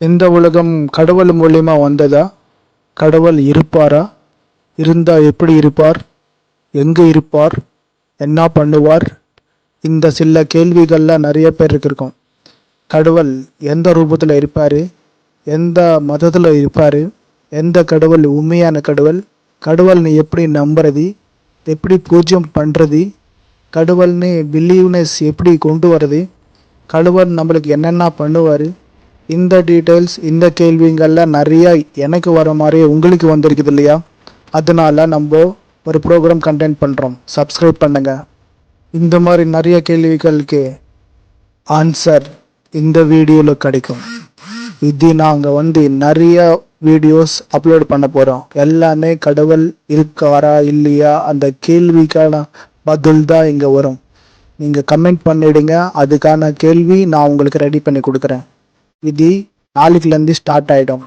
இந்த உலகம் கடவுள் மூலியமா வந்ததா? கடவுள் இருப்பாரா? இருந்தா எப்படி இருப்பார்? எங்க இருப்பார்? என்ன பண்ணுவார்? இந்த சில கேள்விகள்லாம் நிறைய பேருக்கு இருக்கும். கடவுள் எந்த ரூபத்தில் இருப்பார்? எந்த மதத்தில் இருப்பார்? எந்த கடவுள் உண்மையான கடவுள்? கடவுள்னு எப்படி நம்புறது? எப்படி பூஜ்யம் பண்ணுறது? கடவுள்னு பிலீவ்னஸ் எப்படி கொண்டு வர்றது? கடவுள் நம்மளுக்கு என்னென்ன பண்ணுவார்? இந்த டீட்டெயில்ஸ், இந்த கேள்விங்கள்லாம் நிறையா எனக்கு வர மாதிரி உங்களுக்கு வந்திருக்குது இல்லையா? அதனால நம்ம ஒரு ப்ரோக்ராம் கண்டென்ட் பண்ணுறோம். சப்ஸ்கிரைப் பண்ணுங்கள். இந்த மாதிரி நிறைய கேள்விகளுக்கு ஆன்சர் இந்த வீடியோவில் கிடைக்கும். இது நாங்கள் நிறைய வீடியோஸ் அப்லோட் பண்ண போகிறோம். எல்லாமே கடவுள் இருக்காரா இல்லையா அந்த கேள்விக்கான பதில் தான் இங்கே வரும். நீங்கள் கமெண்ட் பண்ணிவிடுங்க, அதுக்கான கேள்வி நான் உங்களுக்கு ரெடி பண்ணி கொடுக்குறேன். இது நாளைக்குலேருந்து ஸ்டார்ட் ஆகிடும்.